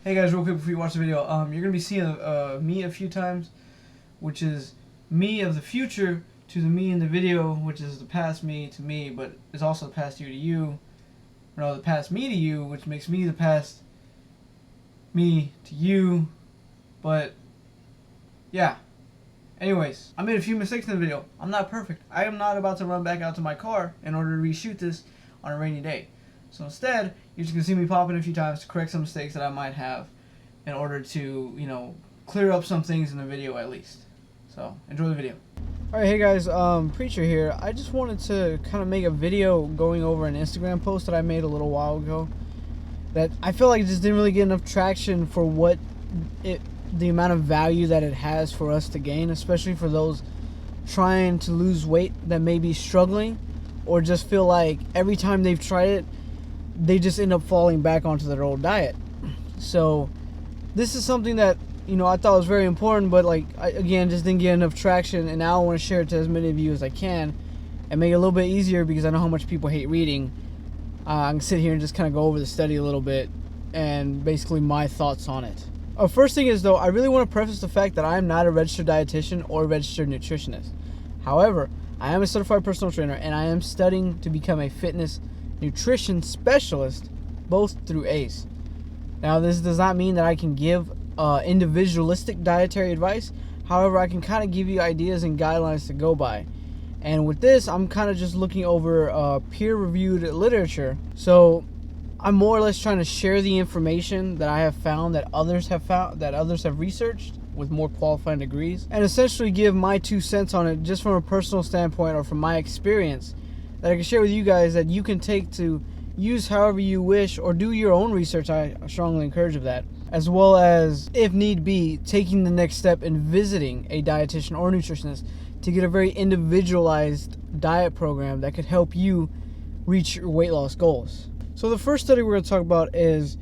Hey guys, real quick before you watch the video, you're gonna be seeing me a few times, which is me of the future to the me in the video, which is the past me to me, but it's also the past you to you. No, the past me to you, which makes me the past me to you. But yeah. Anyways, I made a few mistakes in the video. I'm not perfect. I am not about to run back out to my car in order to reshoot this on a rainy day. So instead, you're just going to see me pop in a few times to correct some mistakes that I might have in order to, clear up some things in the video at least. So, enjoy the video. Alright, hey guys, Preacher here. I just wanted to kind of make a video going over an Instagram post that I made a little while ago that I feel like it just didn't really get enough traction for the amount of value that it has for us to gain, especially for those trying to lose weight that may be struggling or just feel like every time they've tried it, they just end up falling back onto their old diet. So this is something that, I thought was very important, but again, just didn't get enough traction, and now I want to share it to as many of you as I can and make it a little bit easier because I know how much people hate reading. I can sit here and just kind of go over the study a little bit and basically my thoughts on it. First thing is, though, I really want to preface the fact that I am not a registered dietitian or registered nutritionist. However, I am a certified personal trainer, and I am studying to become a fitness nutrition specialist, both through ACE. Now, this does not mean that I can give individualistic dietary advice. However, I can kind of give you ideas and guidelines to go by. And with this, I'm kind of just looking over peer-reviewed literature. So I'm more or less trying to share the information that I have found, that others have researched with more qualified degrees, and essentially give my 2 cents on it just from a personal standpoint or from my experience that I can share with you guys that you can take to use however you wish or do your own research. I strongly encourage of that, as well as, if need be, taking the next step in visiting a dietitian or nutritionist to get a very individualized diet program that could help you reach your weight loss goals. So the first study we're going to talk about is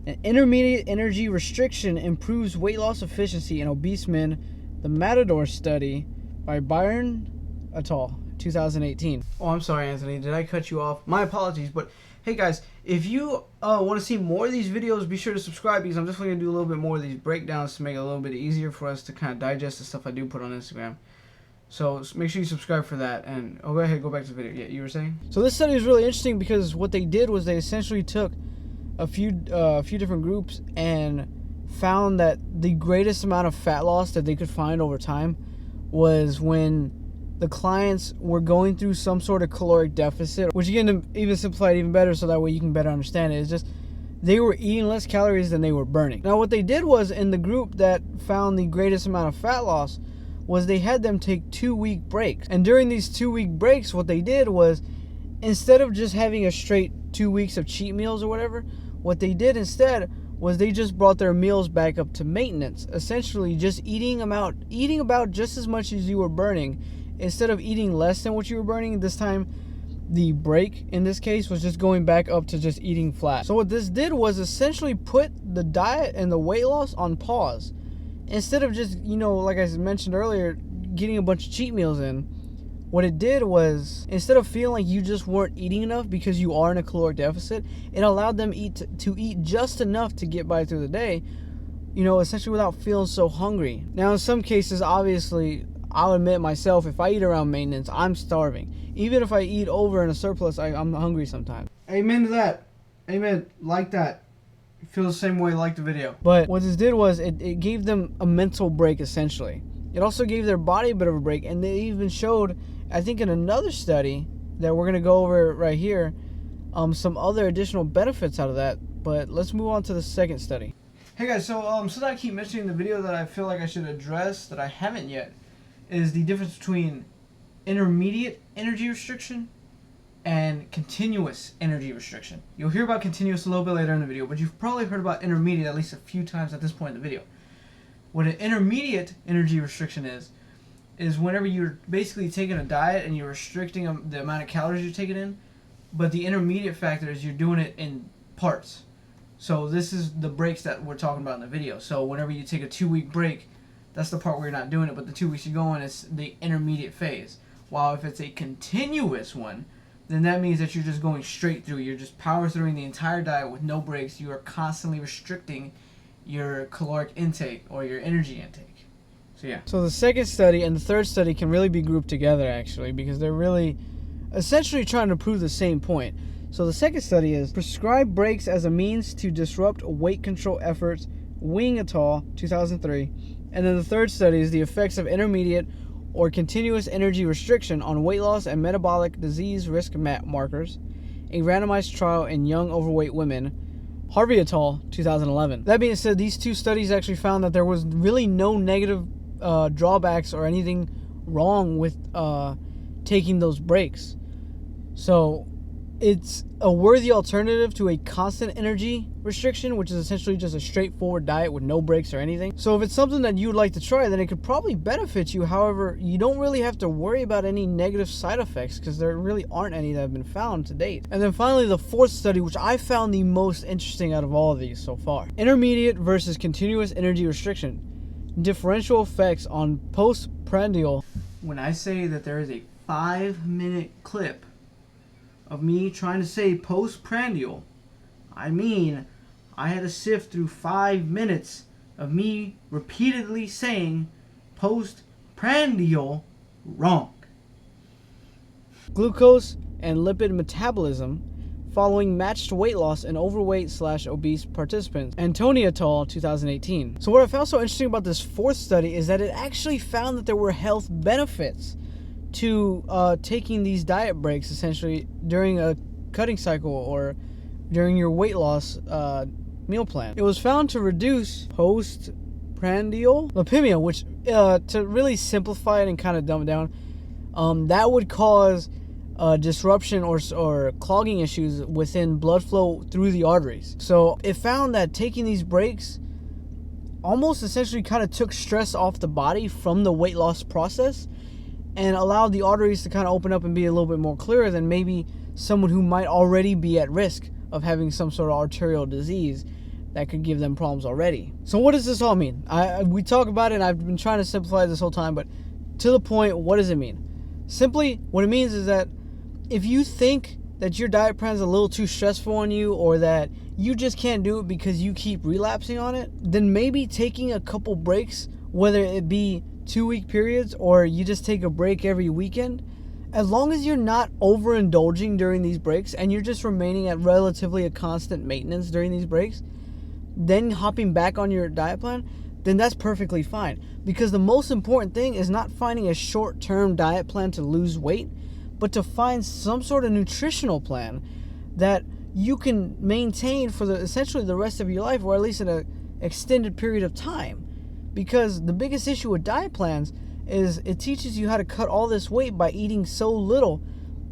an intermediate energy restriction improves weight loss efficiency in obese men, the Matador study by Byron et al., 2018. Oh, I'm sorry, Anthony. Did I cut you off? My apologies. But hey, guys, if you want to see more of these videos, be sure to subscribe because I'm definitely going to do a little bit more of these breakdowns to make it a little bit easier for us to kind of digest the stuff I do put on Instagram. So make sure you subscribe for that, and go ahead, go back to the video. Yeah, you were saying? So this study is really interesting because what they did was they essentially took a few different groups and found that the greatest amount of fat loss that they could find over time was when the clients were going through some sort of caloric deficit, which again, to even simplify it even better so that way you can better understand it, is just they were eating less calories than they were burning. Now what they did was, in the group that found the greatest amount of fat loss, was they had them take 2-week breaks. And during these 2-week breaks, what they did was, instead of just having a straight 2 weeks of cheat meals or whatever, what they did instead was they just brought their meals back up to maintenance. Essentially just eating about just as much as you were burning. Instead of eating less than what you were burning, this time the break in this case was just going back up to just eating flat. So what this did was essentially put the diet and the weight loss on pause. Instead of just, like I mentioned earlier, getting a bunch of cheat meals in, what it did was, instead of feeling like you just weren't eating enough because you are in a caloric deficit, it allowed them to eat just enough to get by through the day, essentially without feeling so hungry. Now, in some cases, obviously, I'll admit myself, if I eat around maintenance, I'm starving. Even if I eat over in a surplus, I'm hungry sometimes. Amen to that. Amen. Like that. Feel the same way, like the video. But what this did was it gave them a mental break, essentially. It also gave their body a bit of a break, and they even showed, I think in another study that we're going to go over right here, some other additional benefits out of that. But let's move on to the second study. Hey guys, so since I keep mentioning the video that I feel like I should address that I haven't yet, is the difference between intermediate energy restriction and continuous energy restriction. You'll hear about continuous a little bit later in the video, but you've probably heard about intermediate at least a few times at this point in the video. What an intermediate energy restriction is whenever you're basically taking a diet and you're restricting the amount of calories you're taking in, but the intermediate factor is you're doing it in parts. So this is the breaks that we're talking about in the video. So whenever you take a 2-week break, that's the part where you're not doing it, but the 2 weeks you're going is the intermediate phase. While if it's a continuous one, then that means that you're just going straight through. You're just power throughing the entire diet with no breaks. You are constantly restricting your caloric intake or your energy intake. So yeah. So the second study and the third study can really be grouped together, actually, because they're really essentially trying to prove the same point. So the second study is prescribe breaks as a means to disrupt weight control efforts, Wing et al., 2003. And then the third study is the effects of intermediate or continuous energy restriction on weight loss and metabolic disease risk markers, a randomized trial in young overweight women, Harvey et al., 2011. That being said, these two studies actually found that there was really no negative drawbacks or anything wrong with taking those breaks. So it's a worthy alternative to a constant energy restriction, which is essentially just a straightforward diet with no breaks or anything. So if it's something that you would like to try, then it could probably benefit you. However, you don't really have to worry about any negative side effects because there really aren't any that have been found to date. And then finally, the fourth study, which I found the most interesting out of all of these so far. Intermediate versus continuous energy restriction. Differential effects on postprandial. When I say that there is a 5-minute clip of me trying to say postprandial, I mean I had to sift through 5 minutes of me repeatedly saying postprandial wrong. Glucose and lipid metabolism following matched weight loss in overweight/obese participants, Antonia et al., 2018. So what I found so interesting about this fourth study is that it actually found that there were health benefits to taking these diet breaks essentially during a cutting cycle or during your weight loss meal plan. It was found to reduce postprandial lipemia, which to really simplify it and kind of dumb it down, that would cause disruption or clogging issues within blood flow through the arteries. So it found that taking these breaks almost essentially kind of took stress off the body from the weight loss process and allowed the arteries to kind of open up and be a little bit more clearer than maybe someone who might already be at risk of having some sort of arterial disease that could give them problems already. So what does this all mean? We talk about it, and I've been trying to simplify this whole time, but to the point, what does it mean? Simply, what it means is that if you think that your diet plan is a little too stressful on you or that you just can't do it because you keep relapsing on it, then maybe taking a couple breaks, whether it be 2-week periods or you just take a break every weekend, as long as you're not overindulging during these breaks and you're just remaining at relatively a constant maintenance during these breaks, then hopping back on your diet plan, then that's perfectly fine. Because the most important thing is not finding a short-term diet plan to lose weight, but to find some sort of nutritional plan that you can maintain for essentially the rest of your life, or at least in an extended period of time. Because the biggest issue with diet plans is it teaches you how to cut all this weight by eating so little,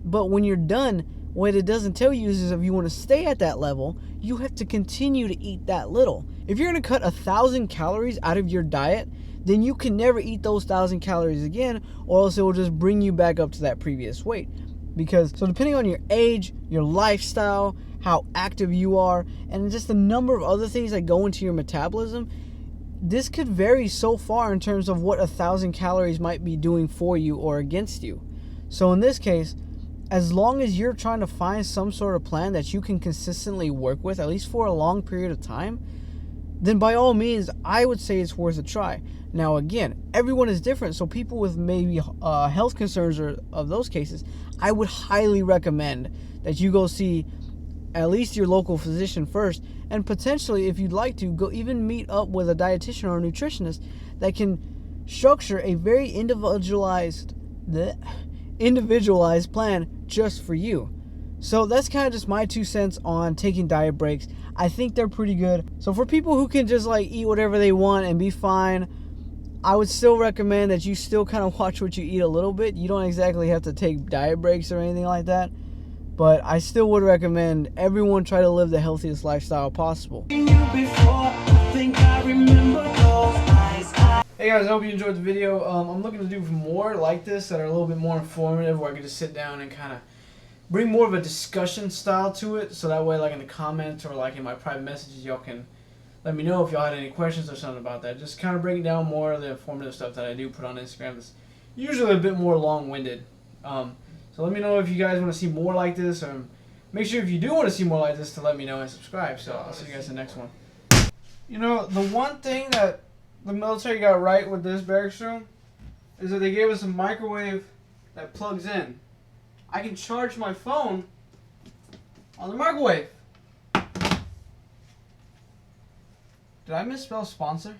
but when you're done, what it doesn't tell you is if you want to stay at that level, you have to continue to eat that little. If you're going to cut 1,000 calories out of your diet, then you can never eat those 1,000 calories again, or else it will just bring you back up to that previous weight. So depending on your age, your lifestyle, how active you are, and just the number of other things that go into your metabolism, this could vary so far in terms of what 1,000 calories might be doing for you or against you. So in this case, as long as you're trying to find some sort of plan that you can consistently work with, at least for a long period of time, then by all means, I would say it's worth a try. Now again, everyone is different, so people with maybe health concerns or of those cases, I would highly recommend that you go see at least your local physician first, and potentially, if you'd like to, go even meet up with a dietitian or a nutritionist that can structure a very individualized plan just for you. So that's kind of just my 2 cents on taking diet breaks. I think they're pretty good. So for people who can just like eat whatever they want and be fine, I would still recommend that you still kind of watch what you eat a little bit. You don't exactly have to take diet breaks or anything like that. But I still would recommend everyone try to live the healthiest lifestyle possible. Hey guys, I hope you enjoyed the video. I'm looking to do more like this that are a little bit more informative, where I can just sit down and kind of bring more of a discussion style to it, so that way like in the comments or like in my private messages, y'all can let me know if y'all had any questions or something about that. Just kind of breaking down more of the informative stuff that I do put on Instagram that's usually a bit more long-winded. So let me know if you guys want to see more like this, or make sure if you do want to see more like this to let me know and subscribe. So I'll see you guys in the next one. You know, the one thing that the military got right with this barracks room is that they gave us a microwave that plugs in. I can charge my phone on the microwave. Did I misspell sponsor?